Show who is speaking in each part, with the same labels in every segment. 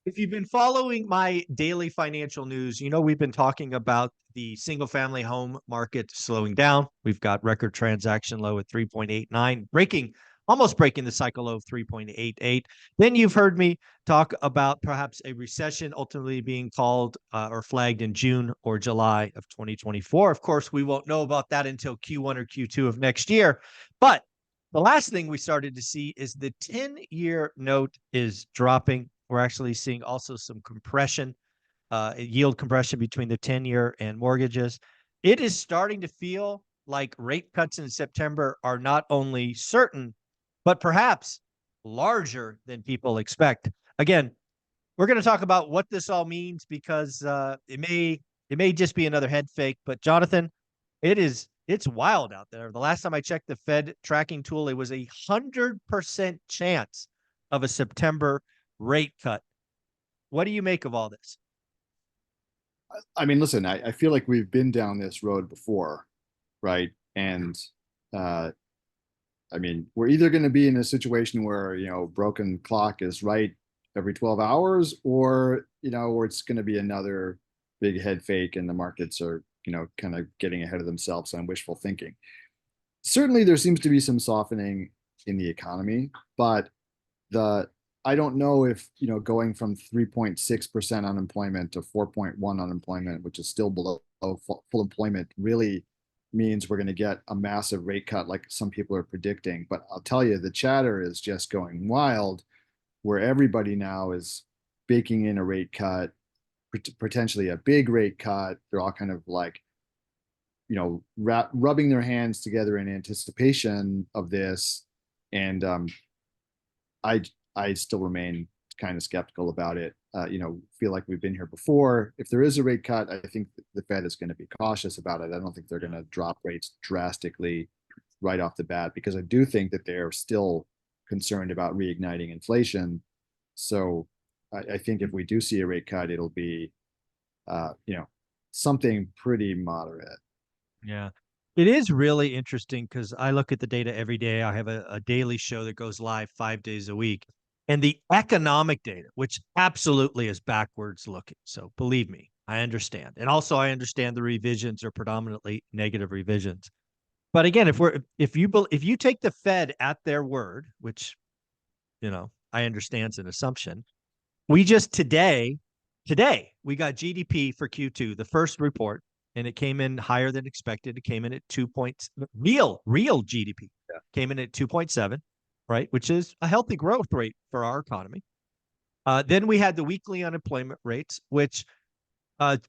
Speaker 1: If you've been following my daily financial news, you know we've been talking about the single family home market slowing down. We've got record transaction low at 3.89, almost breaking the cycle low of 3.88. Then you've heard me talk about perhaps a recession ultimately being called or flagged in June or July of 2024. Of course, we won't know about that until Q1 or Q2 of next year. But the last thing we started to see is the 10-year note is dropping. We're actually seeing also some compression, yield compression between the 10-year and mortgages. It is starting to feel like rate cuts in September are not only certain, but perhaps larger than people expect. Again, we're going to talk about what this all means because it may just be another head fake. But Jonathan, it's wild out there. The last time I checked the Fed tracking tool, it was 100% chance of a September rate cut. What do you make of all this?
Speaker 2: I mean, listen, I feel like we've been down this road before, right? And uh, I mean, we're either going to be in a situation where, broken clock is right every 12 hours, or, where it's going to be another big head fake and the markets are, kind of getting ahead of themselves on wishful thinking. Certainly, there seems to be some softening in the economy, but the I don't know if, going from 3.6% unemployment to 4.1 unemployment, which is still below full employment, really means we're going to get a massive rate cut like some people are predicting. But I'll tell you, the chatter is just going wild, where everybody now is baking in a rate cut, potentially a big rate cut. They're all kind of like, rubbing their hands together in anticipation of this. And I I still remain kind of skeptical about it. Feel like we've been here before. If there is a rate cut, I think the Fed is going to be cautious about it. I don't think they're going to drop rates drastically right off the bat, because I do think that they're still concerned about reigniting inflation. So I think if we do see a rate cut, it'll be, something pretty moderate.
Speaker 1: Yeah. It is really interesting because I look at the data every day. I have a daily show that goes live 5 days a week. And the economic data, which absolutely is backwards looking. So believe me, I understand. And also I understand the revisions are predominantly negative revisions. But again, if you take the Fed at their word, which, I understand is an assumption, we just today we got GDP for Q2, the first report, and it came in higher than expected. It came in at 2 points. Real GDP came in at 2.7, right, which is a healthy growth rate for our economy. Then we had the weekly unemployment rates, which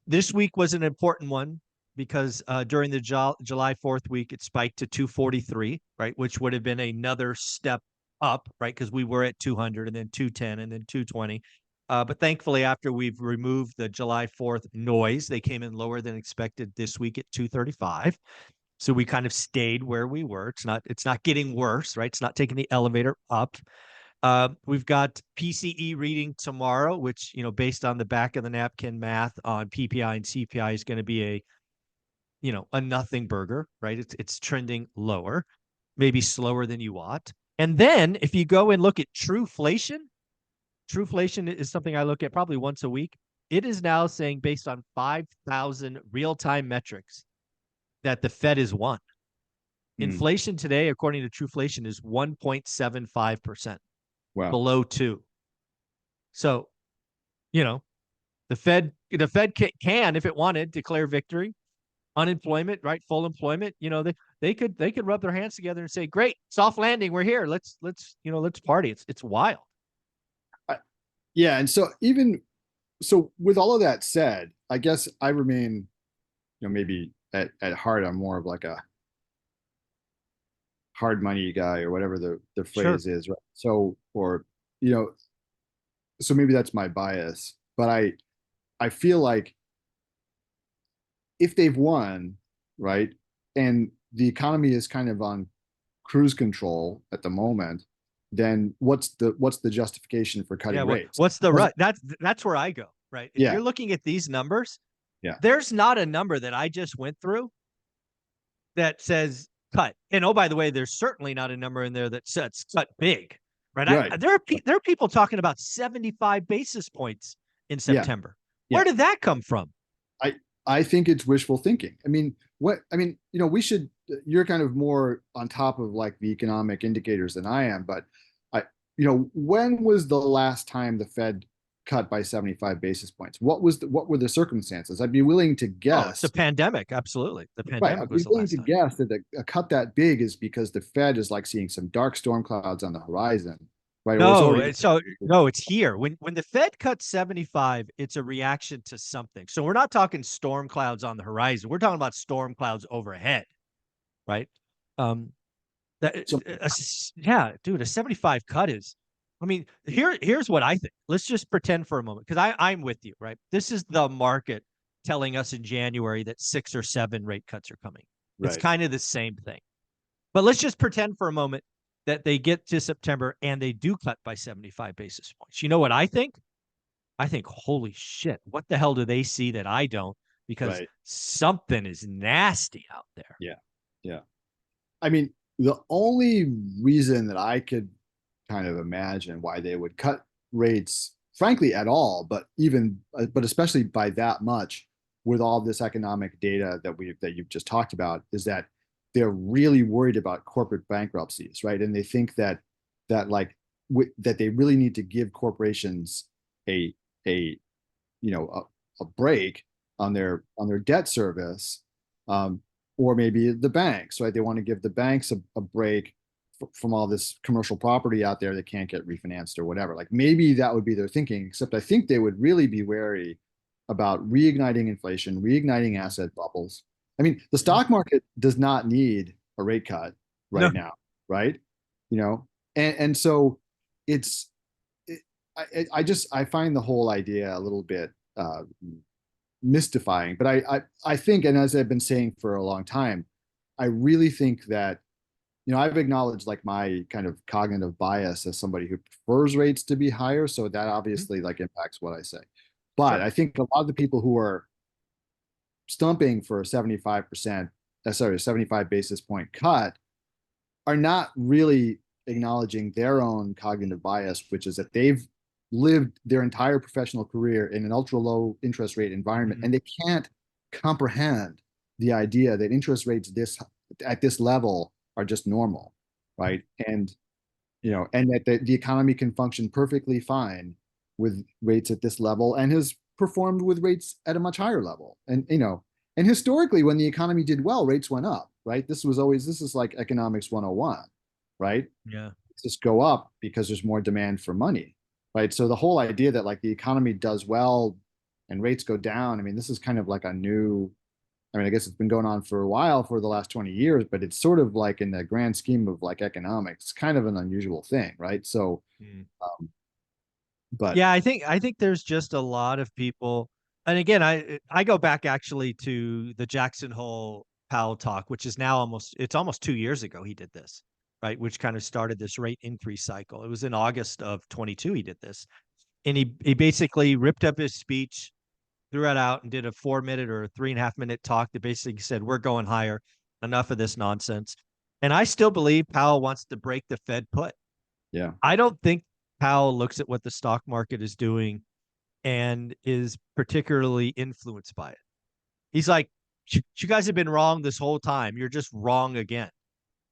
Speaker 1: this week was an important one because during the July 4th week, it spiked to 243, right, which would have been another step up, right, because we were at 200 and then 210 and then 220. But thankfully, after we've removed the July 4th noise, they came in lower than expected this week at 235. So we kind of stayed where we were. It's not getting worse, right? It's not taking the elevator up. We've got PCE reading tomorrow, which, based on the back of the napkin math on PPI and CPI is going to be a nothing burger, right? It's trending lower, maybe slower than you ought. And then if you go and look at Trueflation is something I look at probably once a week. It is now saying, based on 5,000 real-time metrics, that the Fed is one. Inflation today, according to Trueflation, is 1.75%,
Speaker 2: Wow.
Speaker 1: below 2. So, the Fed can, if it wanted, declare victory. Unemployment, right? Full employment. They could rub their hands together and say, "Great, soft landing. We're here. Let's party." It's wild.
Speaker 2: Yeah, and so with all of that said, I guess I remain, maybe at heart, I'm more of like a hard money guy, or whatever the
Speaker 1: Sure.
Speaker 2: phrase is, right? So, or, you know, so maybe that's my bias, but I feel like if they've won, right, and the economy is kind of on cruise control at the moment, then what's the justification for
Speaker 1: Yeah.
Speaker 2: cutting rates?
Speaker 1: What's the
Speaker 2: Because
Speaker 1: rut? That's where I go, right? If
Speaker 2: yeah,
Speaker 1: you're looking at these numbers,
Speaker 2: yeah,
Speaker 1: there's not a number that I just went through that says cut. And oh, by the way, there's certainly not a number in there that says cut big. right?
Speaker 2: Right.
Speaker 1: There are people talking about 75 basis points in
Speaker 2: Yeah.
Speaker 1: September. Where
Speaker 2: Yeah.
Speaker 1: did that come from?
Speaker 2: I I think it's wishful thinking. I mean, we should, you're kind of more on top of like the economic indicators than I am, but I, when was the last time the Fed cut by 75 basis points? What were the circumstances? I'd be willing to
Speaker 1: Oh, it's the
Speaker 2: guess.
Speaker 1: pandemic. Absolutely. The
Speaker 2: Right.
Speaker 1: pandemic
Speaker 2: I'd be
Speaker 1: was the
Speaker 2: willing
Speaker 1: last
Speaker 2: to
Speaker 1: time.
Speaker 2: guess that a cut that big is because the Fed is like seeing some dark storm clouds on the horizon, right? Or it's
Speaker 1: No,
Speaker 2: already.
Speaker 1: it's so no, it's here. When the Fed cuts 75, it's a reaction to something. So we're not talking storm clouds on the horizon. We're talking about storm clouds overhead, right? Um, that
Speaker 2: So,
Speaker 1: yeah, dude, a 75 cut is. I mean, here's what I think. Let's just pretend for a moment because I'm with you, right? This is the market telling us in January that 6 or 7 rate cuts are coming. It's
Speaker 2: right.
Speaker 1: kind of the same thing. But let's just pretend for a moment that they get to September and they do cut by 75 basis points. You know what I think? I think, holy shit, what the hell do they see that I don't? Because
Speaker 2: Right.
Speaker 1: something is nasty out there.
Speaker 2: Yeah. Yeah. I mean, the only reason that I could kind of imagine why they would cut rates, frankly, at all, but especially by that much, with all this economic data that you've just talked about, is that they're really worried about corporate bankruptcies, right? And they think that like that they really need to give corporations a a a break on their debt service, um, or maybe the banks, right? They want to give the banks a break from all this commercial property out there that can't get refinanced or whatever. Like maybe that would be their thinking, except I think they would really be wary about reigniting inflation, reigniting asset bubbles. I mean, the stock market does not need a rate cut
Speaker 1: No,
Speaker 2: right now, right? You know, and so it's it, I find the whole idea a little bit mystifying. But I think, and as I've been saying for a long time, I really think that, I've acknowledged like my kind of cognitive bias as somebody who prefers rates to be higher. So that
Speaker 1: mhm,
Speaker 2: obviously like impacts what I say. But
Speaker 1: sure.
Speaker 2: I think a lot of the people who are stumping for a 75%, sorry, 75 basis point cut are not really acknowledging their own cognitive bias, which is that they've lived their entire professional career in an ultra low interest rate environment,
Speaker 1: Mhm.
Speaker 2: and they can't comprehend the idea that interest rates at this level are just normal, right? And that the economy can function perfectly fine with rates at this level and has performed with rates at a much higher level. And historically, when the economy did well, rates went up, right? This is like economics 101, right?
Speaker 1: Yeah.
Speaker 2: Just go up because there's more demand for money, right? So the whole idea that like the economy does well and rates go down, I mean, this is kind of like a new, I mean, I guess it's been going on for a while for the last 20 years, but it's sort of like in the grand scheme of like economics, kind of an unusual thing, right? So,
Speaker 1: Mm.
Speaker 2: um, but
Speaker 1: Yeah, I think there's just a lot of people, and again, I go back actually to the Jackson Hole Powell talk, which is now almost 2 years ago he did this, right? Which kind of started this rate increase cycle. It was in August of 22 he did this. And he basically ripped up his speech, threw it out, and did a 4 minute or a 3.5 minute talk that basically said, we're going higher. Enough of this nonsense. And I still believe Powell wants to break the Fed put.
Speaker 2: yeah,
Speaker 1: I don't think Powell looks at what the stock market is doing and is particularly influenced by it. He's like, you guys have been wrong this whole time. You're just wrong again.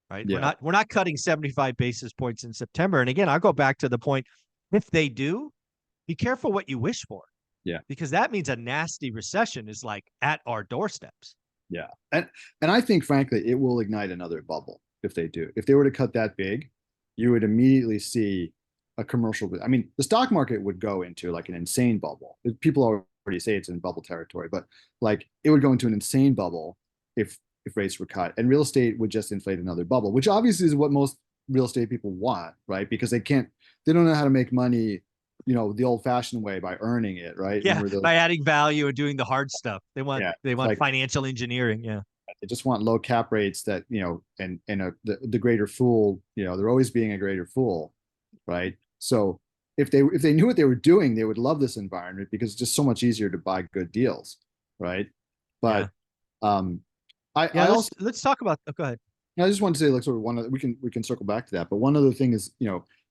Speaker 1: Right. We're
Speaker 2: yeah,
Speaker 1: not we're not cutting 75 basis points in September. And again, I'll go back to the point. If they do, be careful what you wish for,
Speaker 2: yeah,
Speaker 1: because that means a nasty recession is like at our doorsteps.
Speaker 2: yeah. And I think frankly, it will ignite another bubble if they do. If they were to cut that big, you would immediately see a commercial. I mean, the stock market would go into like an insane bubble. People already say it's in bubble territory, but like it would go into an insane bubble if rates were cut, and real estate would just inflate another bubble, which obviously is what most real estate people want, right? Because they don't know how to make money, the old-fashioned way by earning it, right?
Speaker 1: Yeah,
Speaker 2: Remember those?
Speaker 1: by adding value and doing the hard stuff. They want
Speaker 2: Yeah,
Speaker 1: they
Speaker 2: it's
Speaker 1: want
Speaker 2: like
Speaker 1: financial engineering. Yeah.
Speaker 2: they just want low cap rates that, the greater fool, they're always being a greater fool, right? So if they knew what they were doing, they would love this environment because it's just so much easier to buy good deals, right?
Speaker 1: Yeah.
Speaker 2: But um, I
Speaker 1: Yeah,
Speaker 2: I also
Speaker 1: let's talk about, oh, go ahead.
Speaker 2: I just want to say like sort of we can circle back to that, but one other thing is,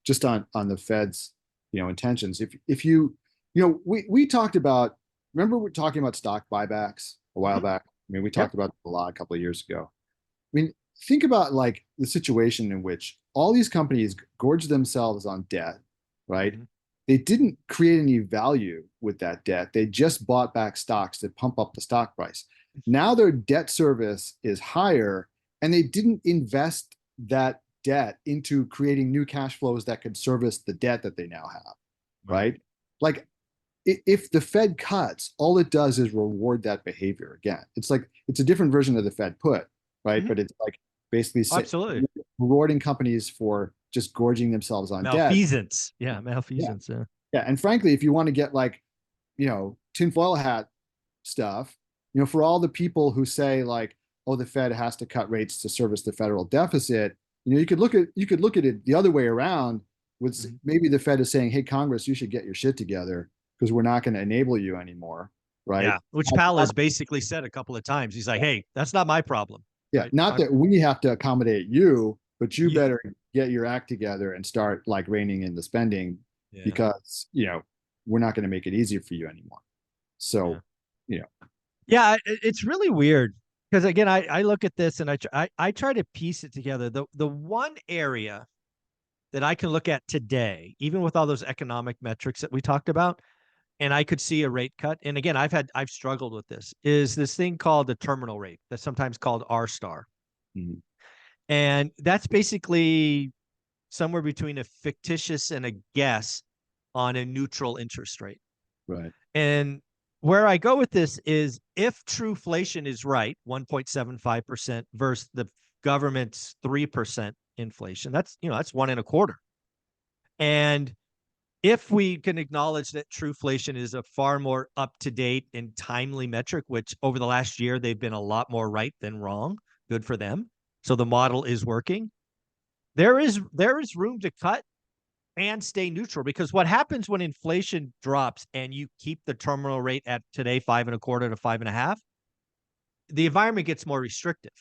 Speaker 2: just on the Fed's, intentions. If we talked about, remember we're talking about stock buybacks a while
Speaker 1: Mhm.
Speaker 2: back. I mean, we
Speaker 1: Yep.
Speaker 2: talked about it a lot a couple of years ago. I mean, think about like the situation in which all these companies gorge themselves on debt, right?
Speaker 1: Mhm.
Speaker 2: They didn't create any value with that debt. They just bought back stocks to pump up the stock price. Now their debt service is higher, and they didn't invest that debt into creating new cash flows that could service the debt that they now have,
Speaker 1: Right.
Speaker 2: right? Like if the Fed cuts, all it does is reward that behavior again. It's like it's a different version of the Fed put, right?
Speaker 1: Mhm.
Speaker 2: But it's like basically
Speaker 1: Absolutely.
Speaker 2: rewarding companies for just gorging themselves on debt.
Speaker 1: Malfeasance. Yeah,
Speaker 2: Yeah.
Speaker 1: malfeasance. Yeah.
Speaker 2: Yeah. And frankly, if you want to get like, tinfoil hat stuff, for all the people who say like, oh, the Fed has to cut rates to service the federal deficit, you could look at it the other way around with
Speaker 1: Mhm.
Speaker 2: maybe the Fed is saying, hey, Congress, you should get your shit together because we're not going to enable you anymore, right?
Speaker 1: Yeah. Which Powell has basically said a couple of times. He's like, hey, that's not my problem.
Speaker 2: Yeah,
Speaker 1: Right.
Speaker 2: not that we have to accommodate you, but you
Speaker 1: Yeah.
Speaker 2: better get your act together and start like reining in the spending
Speaker 1: Yeah.
Speaker 2: because, we're not going to make it easier for you anymore.
Speaker 1: Yeah.
Speaker 2: So, you know,
Speaker 1: Yeah. It's really weird because again, I look at this and I try to piece it together. The one area that I can look at today, even with all those economic metrics that we talked about, and I could see a rate cut. And again, I've struggled with this, is this thing called the terminal rate that's sometimes called R star.
Speaker 2: mhm,
Speaker 1: And that's basically somewhere between a fictitious and a guess on a neutral interest rate.
Speaker 2: right,
Speaker 1: And where I go with this is if truflation is right, 1.75% versus the government's 3% inflation, that's one and a quarter. And if we can acknowledge that truflation is a far more up to date and timely metric, which over the last year they've been a lot more right than wrong, good for them. So the model is working. There is room to cut and stay neutral because what happens when inflation drops and you keep the terminal rate at today 5.25 to 5.5, the environment gets more restrictive,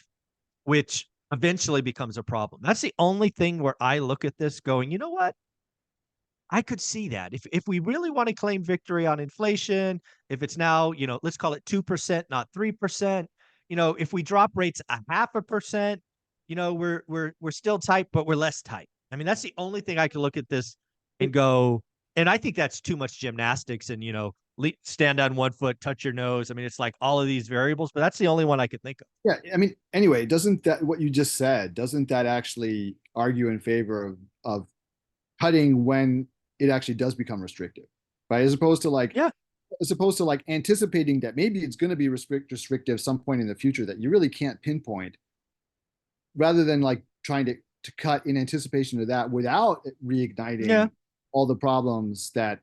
Speaker 1: which eventually becomes a problem. That's the only thing where I look at this going, you know what? I could see that. If we really want to claim victory on inflation, if it's now, let's call it 2%, not 3%, if we drop rates a 0.5%, we're still tight, but we're less tight. I mean, that's the only thing I can look at this and go, and I think that's too much gymnastics and, stand on one foot, touch your nose. I mean, it's like all of these variables, but that's the only one I could think of.
Speaker 2: yeah. I mean, anyway, doesn't that what you just said? Doesn't that actually argue in favor of cutting when it actually does become restrictive, right?
Speaker 1: Yeah.
Speaker 2: As opposed to like anticipating that maybe it's going to be restrictive some point in the future that you really can't pinpoint, rather than like trying to cut in anticipation of that without
Speaker 1: Yeah.
Speaker 2: reigniting all the problems that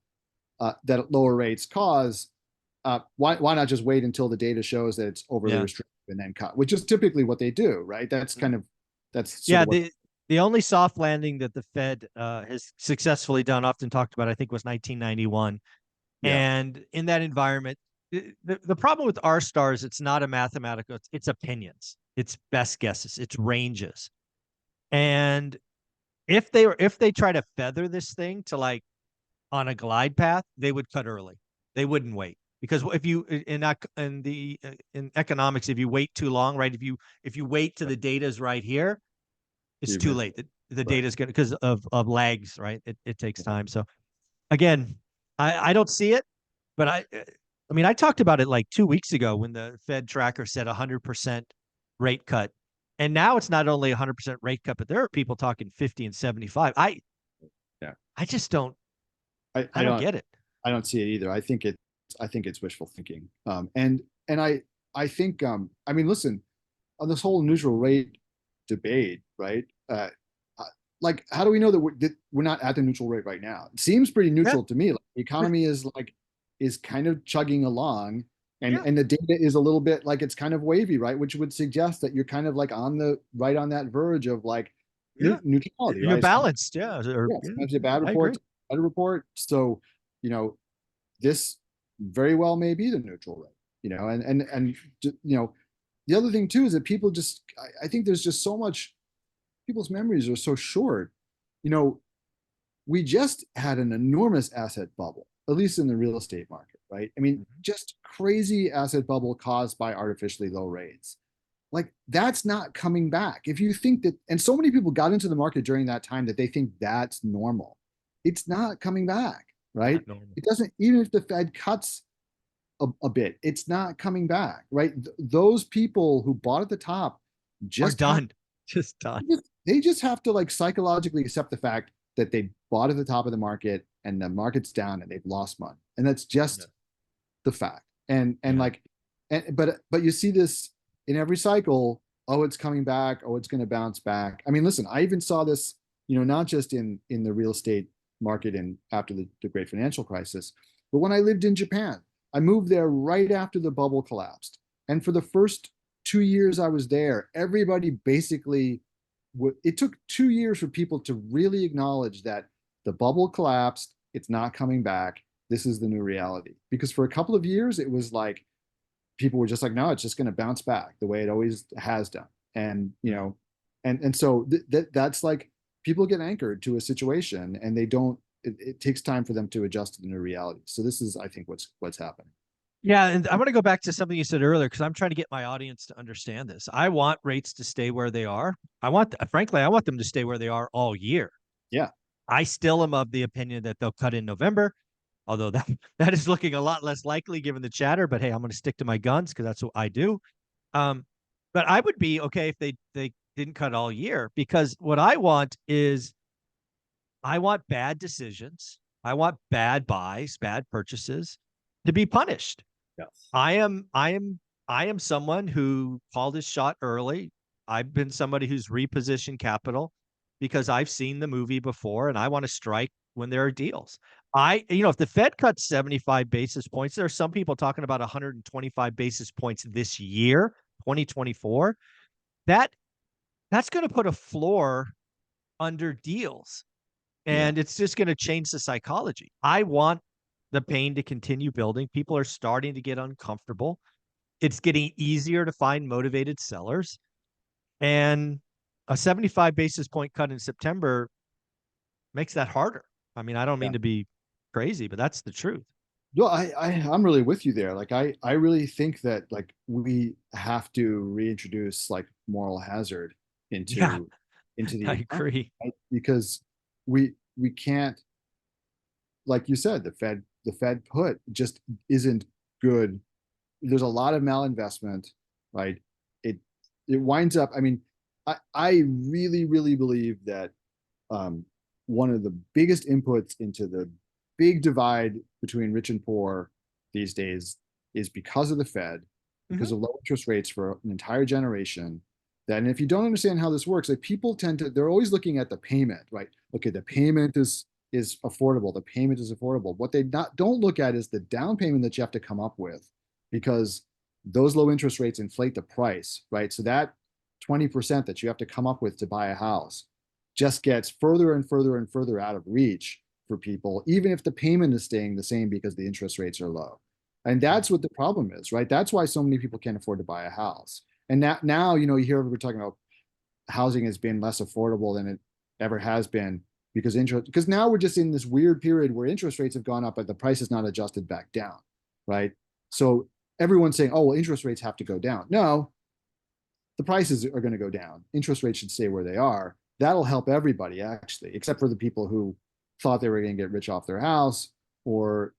Speaker 2: lower rates cause. Why not just wait until the data shows that it's overly
Speaker 1: Yeah.
Speaker 2: restrictive and then cut, which is typically what they do, right? That's sort
Speaker 1: Yeah,
Speaker 2: of what.
Speaker 1: the only soft landing that the Fed has successfully done, often talked about, I think, was 1991.
Speaker 2: Yeah,
Speaker 1: And in that environment, the problem with R stars, it's not a mathematical, it's opinions, it's best guesses, it's ranges. And if they try to feather this thing to like on a glide path, they would cut early. They wouldn't wait because if you in economics, if you wait too long, right? If you wait till the data is right here, it's
Speaker 2: you
Speaker 1: too
Speaker 2: missed
Speaker 1: late. The
Speaker 2: right.
Speaker 1: data is going to because of lags, right? It takes time. So again, I don't see it, but I mean I talked about it like 2 weeks ago when the Fed tracker said 100% rate cut, and now it's not only 100% rate cut, but there are people talking 50 and 75.
Speaker 2: Yeah,
Speaker 1: I just don't
Speaker 2: I,
Speaker 1: I
Speaker 2: I
Speaker 1: don't
Speaker 2: don't
Speaker 1: get it.
Speaker 2: I don't see it either. I think it's wishful thinking. And I think I mean, listen, on this whole neutral rate debate, right? Uh, like, how do we know that we're not at the neutral rate right now? It seems pretty
Speaker 1: Yeah,
Speaker 2: neutral to me. Like, the economy is kind of chugging along, and
Speaker 1: yeah,
Speaker 2: the data is a little bit like it's kind of wavy, right? Which would suggest that you're kind of like right on that verge of like
Speaker 1: yeah.
Speaker 2: neutrality,
Speaker 1: You're
Speaker 2: right?
Speaker 1: balanced, yeah. Or
Speaker 2: Yeah,
Speaker 1: yeah,
Speaker 2: sometimes a bad
Speaker 1: I agree.
Speaker 2: report, better report. So, you know, this very well may be the neutral rate, and the other thing too is that people just, I think there's just so much, people's memories are so short. You know, we just had an enormous asset bubble, at least in the real estate market, right? I mean,
Speaker 1: Mhm.
Speaker 2: just crazy asset bubble caused by artificially low rates. Like that's not coming back. If you think that, and so many people got into the market during that time that they think that's normal, it's not coming back, right?
Speaker 1: Not normal.
Speaker 2: It doesn't, even if the Fed cuts a bit, it's not coming back, right? Those people who bought at the top
Speaker 1: Are
Speaker 2: just have
Speaker 1: done. Just done.
Speaker 2: they just have to like psychologically accept the fact that they bought at the top of the market and the market's down and they've lost money. And that's
Speaker 1: Yeah.
Speaker 2: just the fact. And
Speaker 1: Yeah.
Speaker 2: like but you see this in every cycle, oh it's coming back, oh it's going to bounce back. I mean, listen, I even saw this, not just in the real estate market and after the great financial crisis, but when I lived in Japan. I moved there right after the bubble collapsed. And for the first 2 years I was there, everybody basically it took 2 years for people to really acknowledge that the bubble collapsed, it's not coming back, this is the new reality. Because for a couple of years it was like people were just like, no, it's just going to bounce back the way it always has done. And
Speaker 1: Mm.
Speaker 2: and so that's like people get anchored to a situation and they don't, it takes time for them to adjust to the new reality. So this is, I think, what's happening.
Speaker 1: Yeah, and I want to go back to something you said earlier because I'm trying to get my audience to understand this. I want rates to stay where they are. Frankly, I want them to stay where they are all year.
Speaker 2: Yeah.
Speaker 1: I still am of the opinion that they'll cut in November, although that that is looking a lot less likely given the chatter. But hey, I'm going to stick to my guns because that's what I do. Um, but I would be okay if they didn't cut all year because what I want is I want bad decisions. I want bad buys, bad purchases to be punished.
Speaker 2: Yes.
Speaker 1: I am I am I am someone who called his shot early. I've been somebody who's repositioned capital because I've seen the movie before and I want to strike when there are deals. If the Fed cuts 75 basis points, there are some people talking about 125 basis points this year, 2024. That that's going to put a floor under deals
Speaker 2: Yeah.
Speaker 1: and it's just going to change the psychology. I want the pain to continue building. People are starting to get uncomfortable. It's getting easier to find motivated sellers. And a 75 basis point cut in September makes that harder. I mean, I don't
Speaker 2: Yeah.
Speaker 1: mean to be crazy, but that's the truth.
Speaker 2: No, I'm really with you there. Like I really think that like we have to reintroduce like moral hazard
Speaker 1: Yeah,
Speaker 2: into the
Speaker 1: I
Speaker 2: economy,
Speaker 1: agree.
Speaker 2: right? Because we can't, like you said, the Fed put just isn't good. There's a lot of malinvestment, right? It it winds up, I mean, I really, really believe that um, one of the biggest inputs into the big divide between rich and poor these days is because of the Fed,
Speaker 1: Mhm.
Speaker 2: because of low interest rates for an entire generation. That, and if you don't understand how this works, like people tend to, they're always looking at the payment, right? Okay, the payment is affordable. The payment is affordable. What they not don't look at is the down payment that you have to come up with, because those low interest rates inflate the price, right? So that 20% that you have to come up with to buy a house just gets further and further and further out of reach for people, even if the payment is staying the same because the interest rates are low. And that's what the problem is, right? That's why so many people can't afford to buy a house. And now, you hear everybody talking about housing has been less affordable than it ever has been because now we're just in this weird period where interest rates have gone up, but the price is not adjusted back down, right? So everyone's saying, oh, well, interest rates have to go down. No, the prices are going to go down. Interest rates should stay where they are. That'll help everybody actually, except for the people who thought they were going to get rich off their house, or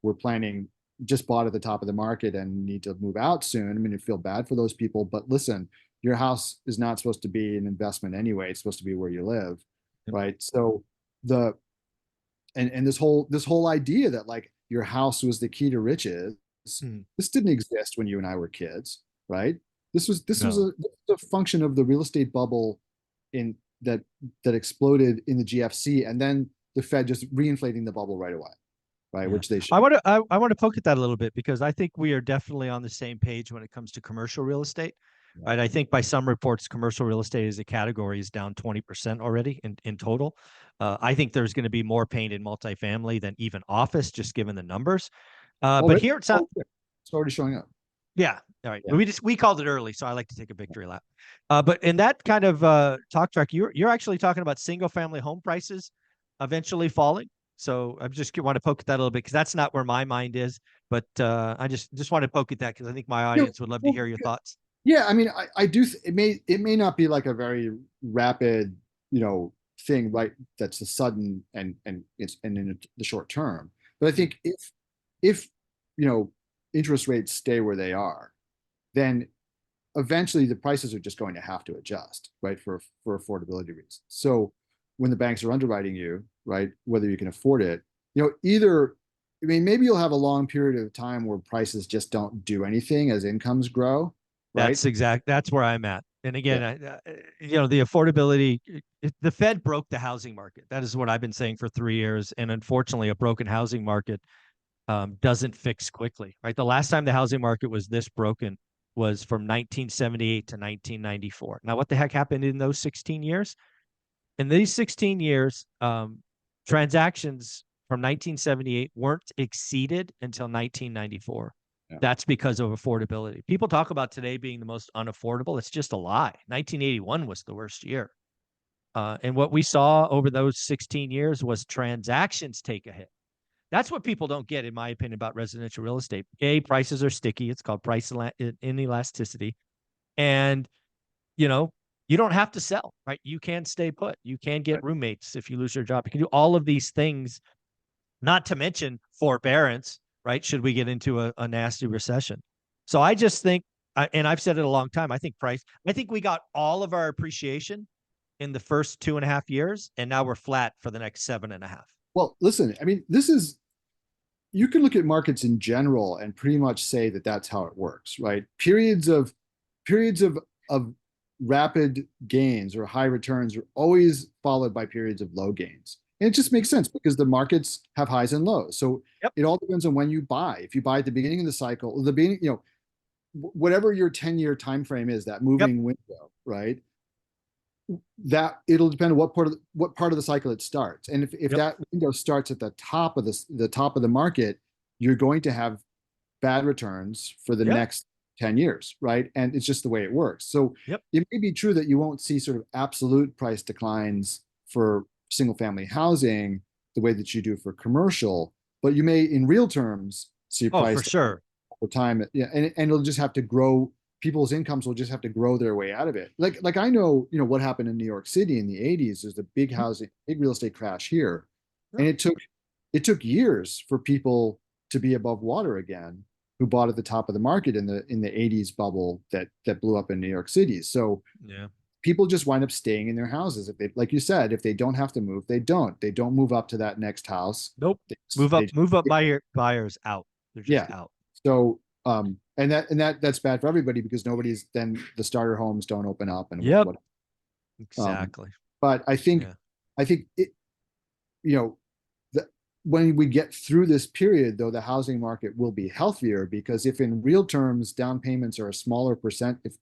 Speaker 2: were planning, just bought at the top of the market and need to move out soon. I mean, I feel bad for those people, but listen, your house is not supposed to be an investment anyway. It's supposed to be where you live, right? So the and this whole idea that like your house was the key to riches,
Speaker 1: Mhm.
Speaker 2: this didn't exist when you and I were kids, right? This was
Speaker 1: No.
Speaker 2: a function of the real estate bubble in that exploded in the GFC, and then the Fed just reinflating the bubble right away, right?
Speaker 1: Yeah.
Speaker 2: Which they should.
Speaker 1: I want to poke at that a little bit because I think we are definitely on the same page when it comes to commercial real estate.
Speaker 2: Yeah.
Speaker 1: Right. I think by some reports, commercial real estate as a category is down 20% already in total. I think there's going to be more pain in multifamily than even office, just given the numbers. But
Speaker 2: Already,
Speaker 1: here it's not.
Speaker 2: it's already showing up.
Speaker 1: Yeah. All right.
Speaker 2: Yeah.
Speaker 1: We called it early, so I like to take a victory lap. But in that kind of talk track, you're actually talking about single family home prices eventually falling. So I just want to poke at that a little bit because that's not where my mind is. But I just want to poke at that because I think my
Speaker 2: You know,
Speaker 1: audience would love to
Speaker 2: well,
Speaker 1: hear your thoughts.
Speaker 2: yeah, I mean, I do. It may not be like a very rapid, thing, right? That's a sudden and it's and in the short term. But I
Speaker 1: Mm.
Speaker 2: think if you know interest rates stay where they are, then eventually the prices are just going to have to adjust, right? For affordability reasons. So when the banks are underwriting you, right, whether you can afford it, either. I mean, maybe you'll have a long period of time where prices just don't do anything as incomes grow, right?
Speaker 1: That's where I'm at. And
Speaker 2: Yeah.
Speaker 1: again, the affordability, the Fed broke the housing market. That is what I've been saying for 3 years. And unfortunately, a broken housing market doesn't fix quickly, right? The last time the housing market was this broken was from 1978 to 1994. Now, what the heck happened in those 16 years? In these 16 years, transactions from 1978 weren't exceeded until 1994.
Speaker 2: Yeah.
Speaker 1: That's because of affordability. People talk about today being the most unaffordable. It's just a lie. 1981 was the worst year. And what we saw over those 16 years was transactions take a hit. That's what people don't get, in my opinion, about residential real estate. Prices are sticky. It's called price inelasticity. And, you know, you don't have to sell, right? You can stay put. You can get
Speaker 2: Right.
Speaker 1: roommates if you lose your job. You can do all of these things, not to mention forbearance, right? Should we get into a nasty recession. So I just think, and I've said it a long time, I think we got all of our appreciation in the first 2.5 years, and now we're flat for the next 7.5.
Speaker 2: Well, listen, I mean, you can look at markets in general and pretty much say that that's how it works, right? Periods of rapid gains or high returns are always followed by periods of low gains. And it just makes sense because the markets have highs and lows. So
Speaker 1: Yep.
Speaker 2: it all depends on when you buy. If you buy at the beginning of the cycle, the beginning, whatever your 10-year time frame is, that
Speaker 1: Yep.
Speaker 2: moving window, right? That it'll depend on what part of the cycle it starts. And if
Speaker 1: Yep.
Speaker 2: that window starts at the top of the market, you're going to have bad returns for the
Speaker 1: Yep.
Speaker 2: next 10 years, right? And it's just the way it works. So
Speaker 1: Yep.
Speaker 2: it may be true that you won't see sort of absolute price declines for single family housing the way that you do for commercial, but you may in real terms see
Speaker 1: Oh, for
Speaker 2: price
Speaker 1: sure.
Speaker 2: over time. Yeah, and it'll just have to grow. People's incomes will just have to grow their way out of it. Like I know, what happened in New York City in the 80s. There's a big real estate crash here.
Speaker 1: Yep.
Speaker 2: And it took years for people to be above water again who bought at the top of the market in the 80s bubble that blew up in New York City. So
Speaker 1: Yeah.
Speaker 2: people just wind up staying in their houses. If they, like you said, if they don't have to move, they don't. They don't move up to that next house.
Speaker 1: Nope.
Speaker 2: They,
Speaker 1: Move up buyers out. They're just
Speaker 2: yeah.
Speaker 1: out.
Speaker 2: So that's bad for everybody because nobody's then the starter homes don't open up and
Speaker 1: Yep.
Speaker 2: what. Um,
Speaker 1: Exactly.
Speaker 2: but
Speaker 1: Yeah.
Speaker 2: I think it, you know, the, when we get through this period, though, the housing market will be healthier because if in real terms down payments are a smaller percent, if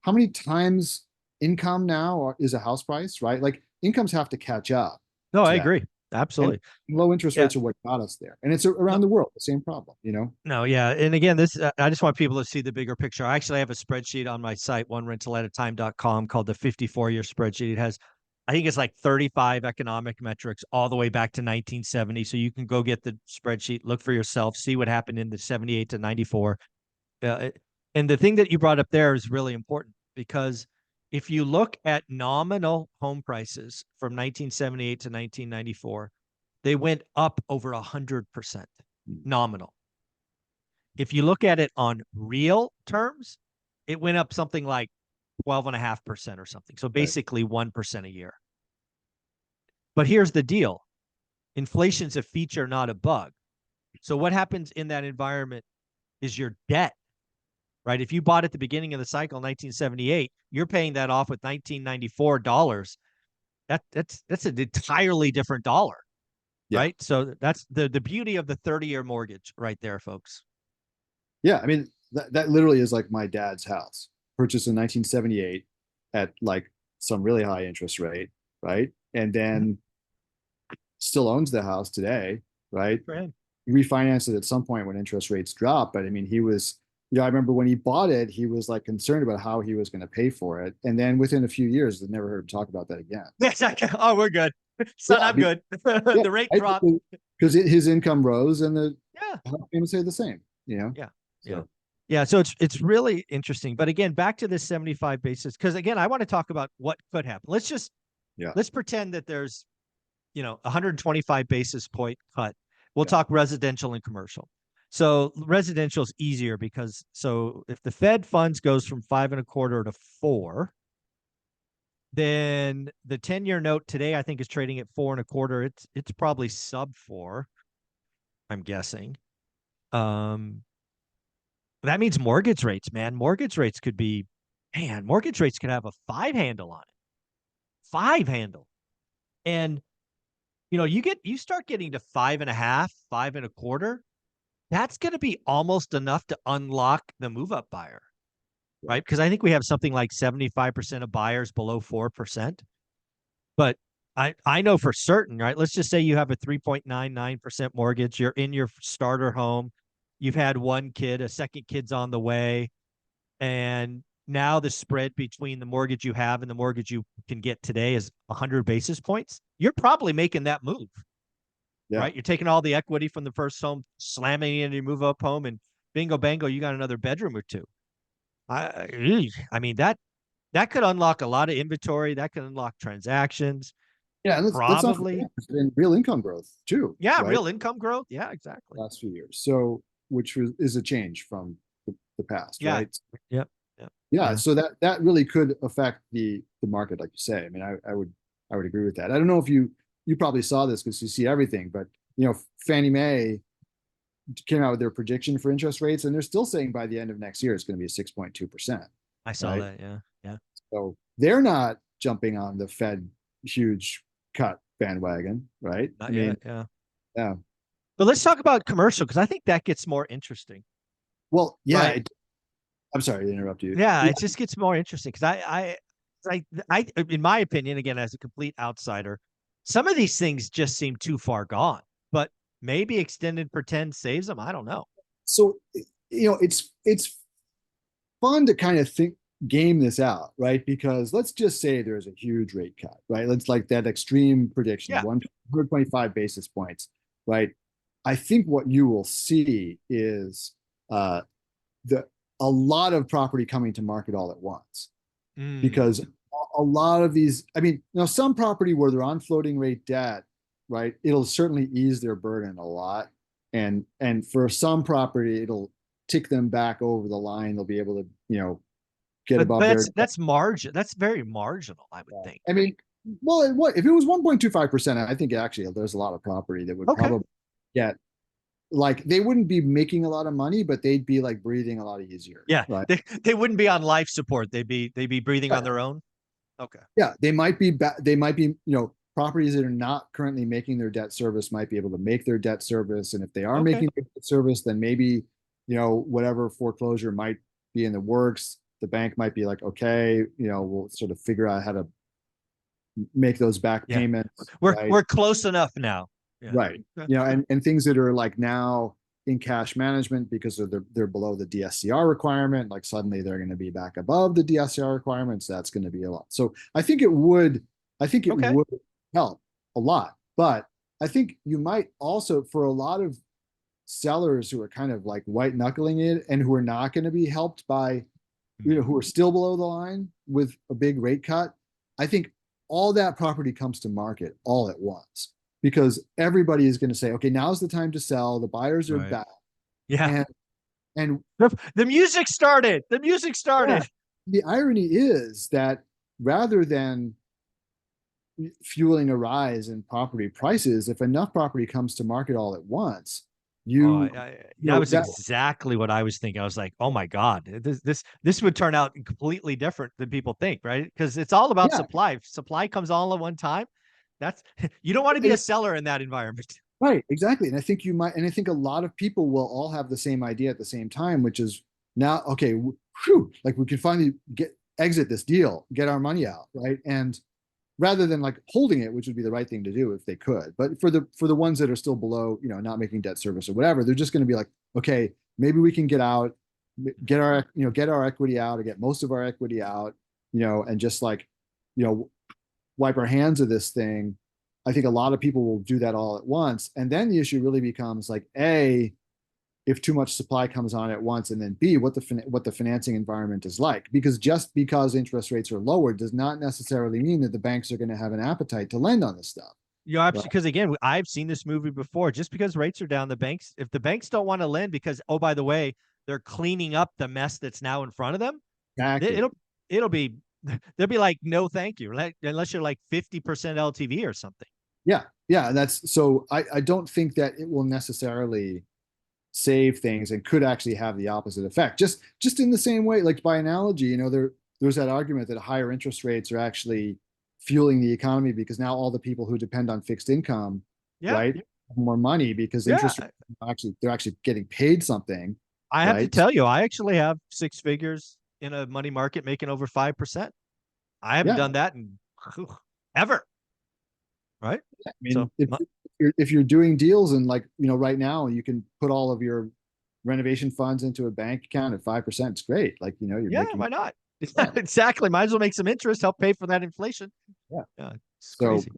Speaker 2: how many times income now is a house price, right? Like incomes have to catch up
Speaker 1: No,
Speaker 2: to
Speaker 1: I
Speaker 2: that,
Speaker 1: agree.
Speaker 2: and
Speaker 1: Absolutely.
Speaker 2: low interest
Speaker 1: Yeah.
Speaker 2: rates are what got us there, and it's
Speaker 1: No,
Speaker 2: around the world the same problem.
Speaker 1: no, yeah. And again, I just want people to see the bigger picture. I actually have a spreadsheet on my site, onerentalatatime.com, called the 54-year spreadsheet. It has, I think it's like 35 economic metrics all the way back to 1970. So you can go get the spreadsheet, look for yourself, see what happened in the 78 to 94. Uh, and the thing that you brought up there is really important because if you look at nominal home prices from 1978 to 1994, they went up over 100% nominal. If you look at it on real terms, it went up something like 12.5% or something. So
Speaker 2: Right.
Speaker 1: basically 1% a year. But here's the deal. Inflation's a feature, not a bug. So what happens in that environment is your debt, right? If you bought at the beginning of the cycle, 1978, you're paying that off with 1994 dollars. That's an entirely different dollar,
Speaker 2: Yeah.
Speaker 1: right? So that's the beauty of the 30-year mortgage right there, folks.
Speaker 2: Yeah, I mean that literally is like my dad's house, purchased in 1978 at like some really high interest rate, right? And
Speaker 1: Mhm.
Speaker 2: then still owns the house today, right?
Speaker 1: Good for him.
Speaker 2: He refinanced it at some point when interest rates dropped, but I mean I remember when he bought it, he was like concerned about how he was going to pay for it. And then within a few years, I never heard him talk about that again.
Speaker 1: Yes, oh, we're good. Son,
Speaker 2: Yeah,
Speaker 1: I'm good.
Speaker 2: yeah,
Speaker 1: The rate dropped.
Speaker 2: because his income rose and the
Speaker 1: Yeah,
Speaker 2: payments stayed the same. You know,
Speaker 1: yeah, yeah.
Speaker 2: so
Speaker 1: Yeah, so it's really interesting. But again, back to this 75 basis, because again, I want to talk about what could happen.
Speaker 2: yeah,
Speaker 1: Let's pretend that there's 125 basis point cut. We'll
Speaker 2: yeah,
Speaker 1: talk residential and commercial. So residential is easier because so if the Fed funds goes from 5.25 to 4, then the 10-year note today I think is trading at 4.25. It's probably sub 4, I'm guessing. Um, that means mortgage rates, man. Mortgage rates could have a 5 handle on it. 5 handle. And you start getting to 5.5, 5.25. That's going to be almost enough to unlock the move up buyer,
Speaker 2: yeah,
Speaker 1: right? Because I think we have something like 75% of buyers below 4%. But I know for certain, right? Let's just say you have a 3.99% mortgage. You're in your starter home. You've had one kid, a second kid's on the way. And now the spread between the mortgage you have and the mortgage you can get today is 100 basis points. You're probably making that move,
Speaker 2: yeah.
Speaker 1: right? You're taking all the equity from the first home, slamming it into your move up home, and bingo bango, you got another bedroom or two. I mean that could unlock a lot of inventory. That could unlock transactions.
Speaker 2: Yeah, and let's not forget
Speaker 1: Probably,
Speaker 2: there's been real income growth too,
Speaker 1: yeah,
Speaker 2: right?
Speaker 1: real income growth. Yeah, exactly.
Speaker 2: Last few years, so which is a change from the past,
Speaker 1: Yeah,
Speaker 2: right?
Speaker 1: yep, yep,
Speaker 2: Yeah,
Speaker 1: yeah.
Speaker 2: so that really could affect the market, like you say. I mean, I would agree with that. I don't know if you probably saw this because you see everything, but Fannie Mae came out with their prediction for interest rates, and they're still saying by the end of next year it's going to be a 6.2%,
Speaker 1: I saw
Speaker 2: right?
Speaker 1: that. Yeah, yeah.
Speaker 2: So they're not jumping on the Fed huge cut bandwagon, right? I
Speaker 1: Not
Speaker 2: mean,
Speaker 1: yet. Yeah.
Speaker 2: yeah.
Speaker 1: But let's talk about commercial because I think that gets more interesting,
Speaker 2: Well, yeah.
Speaker 1: right?
Speaker 2: I'm sorry to interrupt you.
Speaker 1: Yeah,
Speaker 2: Yeah.
Speaker 1: it just gets more interesting because in my opinion, again, as a complete outsider, some of these things just seem too far gone. But maybe extended pretend saves them. I don't know.
Speaker 2: So it's fun to kind of think game this out, right? Because let's just say there's a huge rate cut, right? Let's like that extreme prediction,
Speaker 1: Yeah.
Speaker 2: 125 basis points, right? I think what you will see is uh, the a lot of property coming to market all at once
Speaker 1: Mm,
Speaker 2: because a lot of these, I mean, some property where they're on floating rate debt, right? It'll certainly ease their burden a lot, and for some property, it'll tick them back over the line. They'll be able to, get
Speaker 1: but
Speaker 2: above their.
Speaker 1: that's margin. That's very marginal, I would think.
Speaker 2: I mean, well, what if it was 1.25%? I think actually there's a lot of property that would
Speaker 1: Okay.
Speaker 2: probably get like they wouldn't be making a lot of money, but they'd be like breathing a lot easier,
Speaker 1: Yeah,
Speaker 2: right?
Speaker 1: they wouldn't be on life support. They'd be breathing on their own. Okay.
Speaker 2: Yeah, they might be, properties that are not currently making their debt service might be able to make their debt service. And if they are
Speaker 1: Okay.
Speaker 2: making their debt service, then maybe, whatever foreclosure might be in the works, the bank might be like, okay, we'll sort of figure out how to make those back
Speaker 1: Yeah.
Speaker 2: payments,
Speaker 1: We're
Speaker 2: right?
Speaker 1: we're close enough now. Yeah.
Speaker 2: Right.
Speaker 1: Okay.
Speaker 2: And things that are like now in cash management because they're below the DSCR requirement, like suddenly they're going to be back above the DSCR requirements. That's going to be a lot. So I think it
Speaker 1: Okay.
Speaker 2: would help a lot. But I think you might also, for a lot of sellers who are kind of like white knuckling it and who are not going to be helped by, who are still below the line with a big rate cut, I think all that property comes to market all at once because everybody is going to say, okay, now's the time to sell. The buyers are
Speaker 1: Right.
Speaker 2: back.
Speaker 1: Yeah.
Speaker 2: And and
Speaker 1: The music started. The music
Speaker 2: yeah,
Speaker 1: started.
Speaker 2: the irony is that rather than fueling a rise in property prices, if enough property comes to market all at once,
Speaker 1: Oh,
Speaker 2: you
Speaker 1: that was
Speaker 2: that
Speaker 1: exactly what I was thinking. I was like, "Oh my God, this would turn out completely different than people think, right?" Because it's all about
Speaker 2: yeah,
Speaker 1: supply. If supply comes all at one time, that's you don't want to be a seller in that environment.
Speaker 2: right, exactly. And I think you might, and I think a lot of people will all have the same idea at the same time, which is now, okay, whew, like we can finally exit this deal, get our money out, right? And rather than like holding it, which would be the right thing to do if they could. But for the ones that are still below, not making debt service or whatever, they're just going to be like, okay, maybe we can get out, get our equity out or get most of our equity out, and just like, you know, wipe our hands of this thing I think a lot of people will do that all at once. And then the issue really becomes like, A, if too much supply comes on at once, and then B, what the financing environment is like. Because just because interest rates are lower does not necessarily mean that the banks are going to have an appetite to lend on this stuff.
Speaker 1: You know,
Speaker 2: Right?
Speaker 1: absolutely, because again, I've seen this movie before. Just because rates are down, the banks, if the banks don't want to lend because, oh, by the way, they're cleaning up the mess that's now in front of them,
Speaker 2: Exactly.
Speaker 1: it'll be they'll be like, no, thank you, unless you're like 50% LTV or something.
Speaker 2: Yeah. Yeah. That's so I don't think that it will necessarily save things and could actually have the opposite effect. Just in the same way, like by analogy, there's that argument that higher interest rates are actually fueling the economy because now all the people who depend on fixed income,
Speaker 1: Yeah,
Speaker 2: right, have more money because
Speaker 1: yeah.
Speaker 2: interest rates actually they're actually getting paid something,
Speaker 1: I have to
Speaker 2: right?
Speaker 1: tell you, I actually have six figures in a money market making over 5%. I haven't
Speaker 2: Yeah.
Speaker 1: done that in ever, right?
Speaker 2: I
Speaker 1: So
Speaker 2: mean, if you're doing deals and like, right now you can put all of your renovation funds into a bank account at 5%, it's great. Like, you're
Speaker 1: yeah,
Speaker 2: making,
Speaker 1: why not?
Speaker 2: yeah,
Speaker 1: Exactly. Might as well make some interest, help pay for that inflation.
Speaker 2: yeah.
Speaker 1: Yeah, it's
Speaker 2: So
Speaker 1: crazy.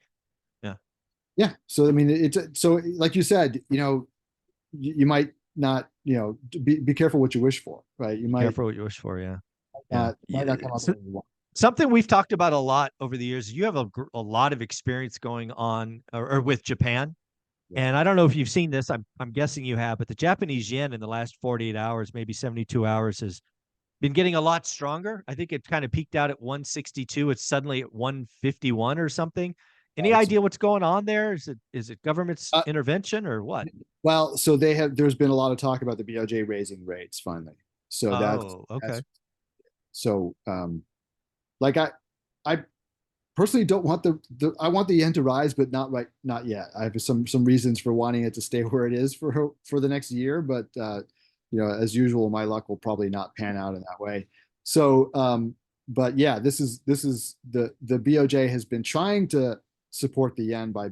Speaker 1: Yeah,
Speaker 2: yeah, so I mean, it's so like you said, you might not, be careful what you wish for, right? You
Speaker 1: be
Speaker 2: might
Speaker 1: careful what you wish for. Yeah, yeah.
Speaker 2: not might not come out the way you want.
Speaker 1: Something we've talked about a lot over the years. You have a lot of experience going on or with Japan.
Speaker 2: Yeah.
Speaker 1: And I don't know if you've seen this. I'm guessing you have, but the Japanese yen in the last 48 hours, maybe 72 hours, has been getting a lot stronger. I think it kind of peaked out at 162. It's suddenly at 151 or something. Any
Speaker 2: It's,
Speaker 1: idea what's going on there? Is it government's
Speaker 2: uh,
Speaker 1: intervention or what?
Speaker 2: well, so there's been a lot of talk about the BOJ raising rates finally. So
Speaker 1: Oh,
Speaker 2: that's
Speaker 1: okay.
Speaker 2: so like I personally don't want I want the yen to rise, but not yet. I have some reasons for wanting it to stay where it is for the next year, but as usual, my luck will probably not pan out in that way. So, but yeah, this is the BOJ has been trying to support the yen by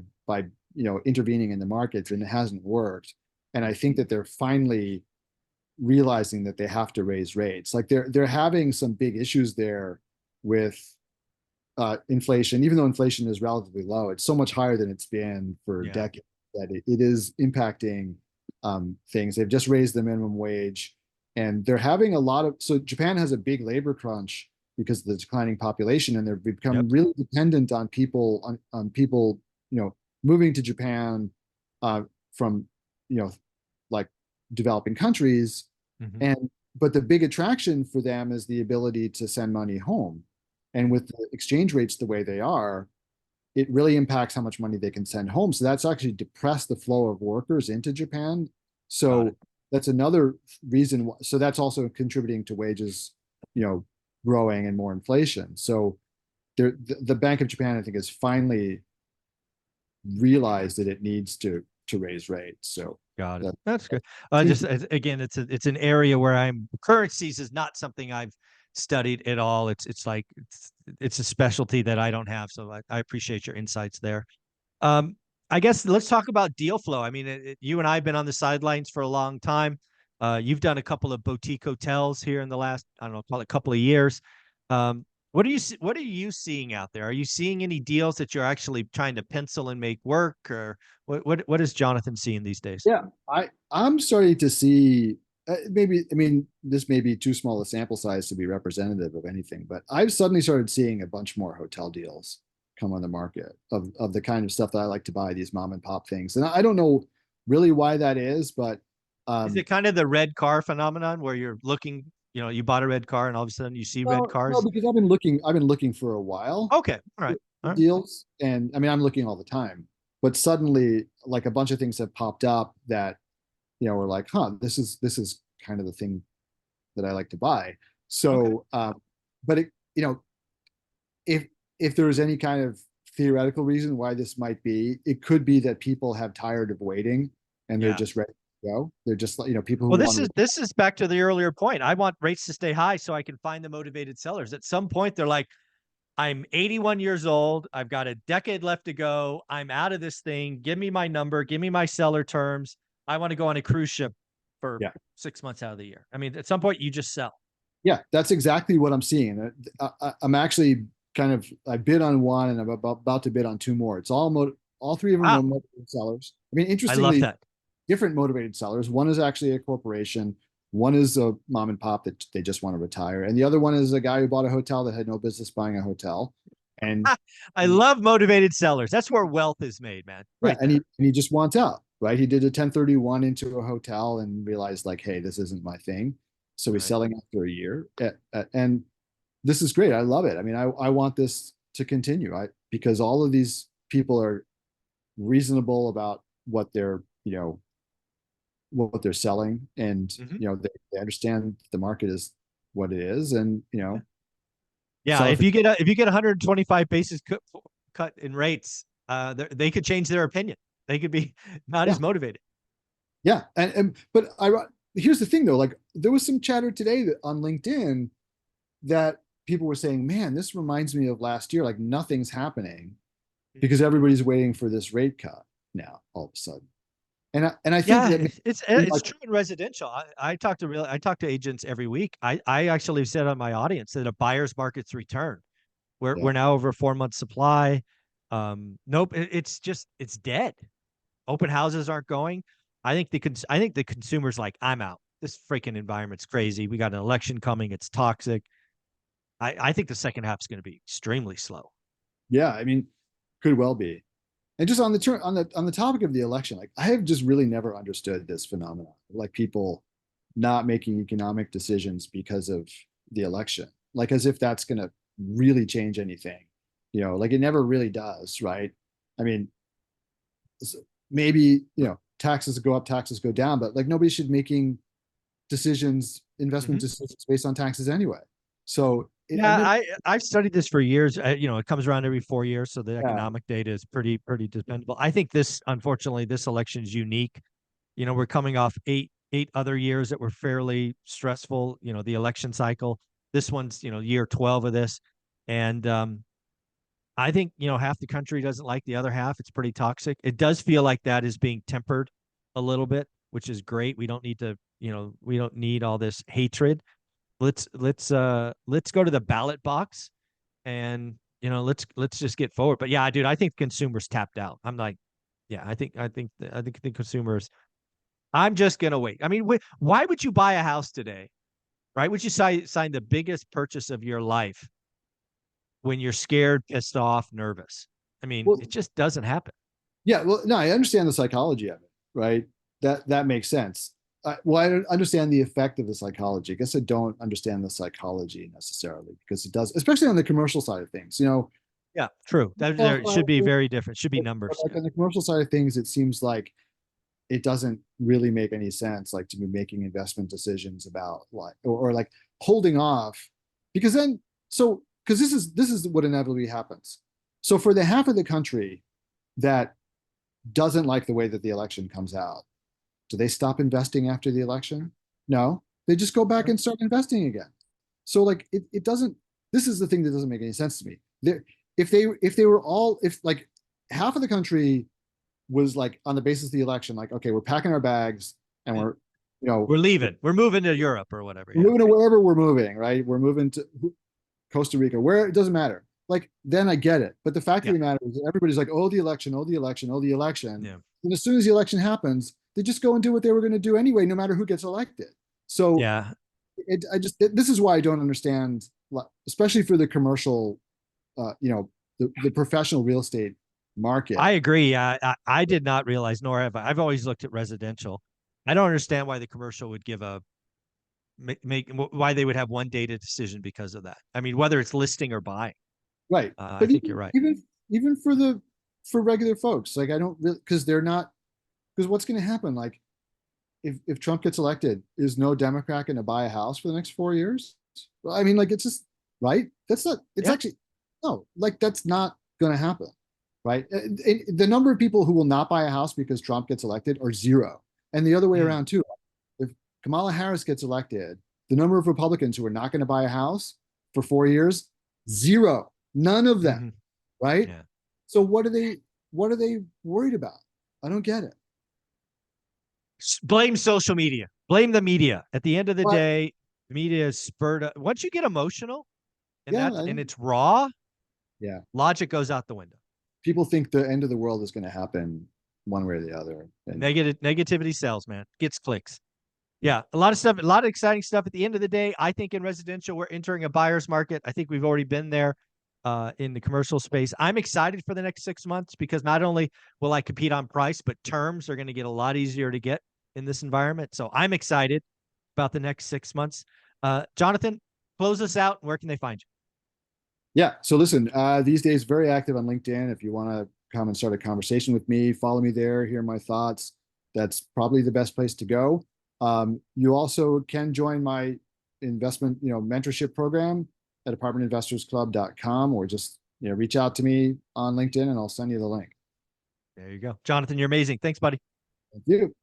Speaker 2: intervening in the markets, and it hasn't worked. And I think that they're finally realizing that they have to raise rates. Like they're having some big issues there with inflation, even though inflation is relatively low, it's so much higher than it's been for
Speaker 1: Yeah.
Speaker 2: decades that it is impacting things. They've just raised the minimum wage, and they're having a lot of. So Japan has a big labor crunch because of the declining population, and they've
Speaker 1: Yep.
Speaker 2: become really dependent on people, moving to Japan from like developing countries,
Speaker 1: Hmm.
Speaker 2: and but the big attraction for them is the ability to send money home. And with the exchange rates the way they are, it really impacts how much money they can send home. So that's actually depressed the flow of workers into Japan.
Speaker 1: Got it.
Speaker 2: So that's another reason. So that's also contributing to wages, you know, growing and more inflation. So the Bank of Japan, I think, has finally realized that it needs to raise rates. So
Speaker 1: Got it.
Speaker 2: that,
Speaker 1: That's
Speaker 2: that
Speaker 1: good.
Speaker 2: seems
Speaker 1: Just
Speaker 2: to,
Speaker 1: again, it's an area where I'm currencies is not something I've studied at all. It's a specialty that I don't have. So I appreciate your insights there. Um, I guess let's talk about deal flow. I mean, you and I have been on the sidelines for a long time. You've done a couple of boutique hotels here in the last, I don't know, call it a couple of years. What are you seeing out there? Are you seeing any deals that you're actually trying to pencil and make work, or what is Jonathan seeing these days?
Speaker 2: yeah, I'm starting to see maybe, I mean, this may be too small a sample size to be representative of anything, but I've suddenly started seeing a bunch more hotel deals come on the market of the kind of stuff that I like to buy, these mom and pop things. And I don't know really why that is, but
Speaker 1: Is
Speaker 2: um,
Speaker 1: it kind of the red car phenomenon where you're looking, you bought a red car and all of a sudden you see red
Speaker 2: no,
Speaker 1: cars?
Speaker 2: because I've been looking for a while
Speaker 1: Okay, all right,
Speaker 2: for
Speaker 1: all right.
Speaker 2: deals, and I mean, I'm looking all the time, but suddenly like a bunch of things have popped up that, were like, huh, this is kind of the thing that I like to buy.
Speaker 1: Okay.
Speaker 2: So, but if there's any kind of theoretical reason why this might be, it could be that people have tired of waiting and they're
Speaker 1: Yeah.
Speaker 2: just ready to go. They're just like, people who
Speaker 1: Well,
Speaker 2: want to.
Speaker 1: this is back to the earlier point. I want rates to stay high so I can find the motivated sellers. At some point, they're like, I'm 81 years old. I've got a decade left to go. I'm out of this thing. Give me my number. Give me my seller terms. I want to go on a cruise ship for
Speaker 2: Yeah,
Speaker 1: 6 months out of the year. I mean, at some point, you just sell.
Speaker 2: yeah, that's exactly what I'm seeing. I'm actually I bid on one and I'm about to bid on two more. It's All three of them are
Speaker 1: Wow.
Speaker 2: motivated sellers. I mean,
Speaker 1: I love
Speaker 2: interestingly,
Speaker 1: that.
Speaker 2: different motivated sellers. One is actually a corporation. One is a mom and pop that they just want to retire, and the other one is a guy who bought a hotel that had no business buying a hotel, and
Speaker 1: I love motivated sellers. That's where wealth is made, man.
Speaker 2: yeah,
Speaker 1: Right there.
Speaker 2: and he just wants out, right? He did a 1031 into a hotel and realized like, hey, this isn't my thing, so he's
Speaker 1: Right.
Speaker 2: selling after a year, and this is great. I love it. I mean, I want this to continue, because all of these people are reasonable about what they're what they're selling, and
Speaker 1: Hmm.
Speaker 2: they understand the market is what it is, and
Speaker 1: Yeah.
Speaker 2: sell it
Speaker 1: If
Speaker 2: for
Speaker 1: you get if you get 125 basis cut in rates, they could change their opinion. They could be not
Speaker 2: yeah,
Speaker 1: as motivated.
Speaker 2: yeah. And but I here's the thing though, like there was some chatter today that on LinkedIn that people were saying, man, this reminds me of last year, like nothing's happening because everybody's waiting for this rate cut now all of a sudden. And I think
Speaker 1: Yeah,
Speaker 2: that
Speaker 1: it's
Speaker 2: like
Speaker 1: true in residential. I talk to agents every week. I actually said on my audience that a buyer's market's returned.
Speaker 2: yeah,
Speaker 1: We're now over 4 months supply. Nope, it's just it's dead. Open houses aren't going. I think the consumer's like, I'm out. This freaking environment's crazy. We got an election coming. It's toxic. I think the second half is going to be extremely slow.
Speaker 2: yeah, I mean, could well be. And just on the turn on the topic of the election, like I have just really never understood this phenomenon, like people not making economic decisions because of the election, like as if that's going to really change anything, like it never really does, right? I mean, maybe taxes go up, taxes go down, but like nobody should making decisions, investment
Speaker 1: Hmm.
Speaker 2: decisions based on taxes anyway. So I've
Speaker 1: Yeah,
Speaker 2: never,
Speaker 1: I've studied this for years. It comes around every 4 years, so the
Speaker 2: yeah,
Speaker 1: economic data is pretty dependable. I think unfortunately, this election is unique. We're coming off eight other years that were fairly stressful. The election cycle. This one's year 12 of this, and I think half the country doesn't like the other half. It's pretty toxic. It does feel like that is being tempered a little bit, which is great. We don't need to we don't need all this hatred. Let's go to the ballot box and let's just get forward. But yeah, dude, I think consumers tapped out. I'm like, yeah, I think the consumers. I'm just gonna wait. I mean, why would you buy a house today? Right? Would you sign the biggest purchase of your life when you're scared, pissed off, nervous? I mean,
Speaker 2: well,
Speaker 1: it just doesn't happen.
Speaker 2: yeah, well, no, I understand the psychology of it, right? That makes sense. Well, I don't understand the effect of the psychology. I guess I don't understand the psychology necessarily because it does, especially on the commercial side of things.
Speaker 1: Yeah, true. That there should be very different. Should be numbers.
Speaker 2: Like
Speaker 1: Yeah.
Speaker 2: on the commercial side of things, it seems like it doesn't really make any sense, like to be making investment decisions about like or like holding off, because then because this is what inevitably happens. So for the half of the country that doesn't like the way that the election comes out, do they stop investing after the election? No, they just go back and start investing again. So like it doesn't. This is the thing that doesn't make any sense to me. If they were all, if like half of the country was like on the basis of the election, like okay, we're packing our bags and we're you know
Speaker 1: We're leaving. We're moving to Europe or whatever.
Speaker 2: we're
Speaker 1: Yeah.
Speaker 2: moving to wherever we're moving, right? We're moving to Costa Rica, where it doesn't matter. Like then I get it. But the fact of
Speaker 1: Yeah.
Speaker 2: the matter is everybody's like, oh, the election, oh, the election, oh, the election.
Speaker 1: Yeah.
Speaker 2: And as soon as the election happens, they just go and do what they were going to do anyway, no matter who gets elected. So
Speaker 1: Yeah.
Speaker 2: this is why I don't understand, especially for the commercial, the professional real estate
Speaker 1: I
Speaker 2: market.
Speaker 1: agree. I did not realize, nor have I. I've always looked at residential. I don't understand why the commercial would give a make why they would have one data decision because of that. I mean, whether it's listing or buying.
Speaker 2: Right.
Speaker 1: I
Speaker 2: But
Speaker 1: think you're right.
Speaker 2: even for regular folks, like I don't really, because they're not, because what's going to happen? Like if Trump gets elected, is no Democrat going to buy a house for the next 4 years? Well, I mean, like it's just right. That's not. It's
Speaker 1: Yeah.
Speaker 2: actually no. Like that's not going to happen, right? The number of people who will not buy a house because Trump gets elected are zero, and the other way
Speaker 1: Mm.
Speaker 2: around too. If Kamala Harris gets elected, the number of Republicans who are not going to buy a house for 4 years, zero, none of them,
Speaker 1: Hmm.
Speaker 2: right?
Speaker 1: Yeah.
Speaker 2: So what are they worried about? I don't get it.
Speaker 1: Blame social media. Blame the media. At the end of the
Speaker 2: But
Speaker 1: day, the media is spurred up. Once you get emotional
Speaker 2: yeah,
Speaker 1: and it's raw,
Speaker 2: yeah.
Speaker 1: logic goes out the window.
Speaker 2: people think the end of the world is going to happen one way or the other. And
Speaker 1: Negativity sells, man. Gets clicks. Yeah, a lot of stuff, a lot of exciting stuff. At the end of the day, I think in residential, we're entering a buyer's market. I think we've already been there in the commercial space. I'm excited for the next 6 months because not only will I compete on price, but terms are going to get a lot easier to get in this environment. So I'm excited about the next 6 months. Jonathan, close us out. Where can they find you?
Speaker 2: yeah, so listen, these days very active on LinkedIn. If you want to come and start a conversation with me, follow me there, hear my thoughts. That's probably the best place to go. You also can join my investment, mentorship program at apartmentinvestorsclub.com, or just, reach out to me on LinkedIn and I'll send you the link.
Speaker 1: There you go. Jonathan, you're amazing. Thanks, buddy.
Speaker 2: Thank you.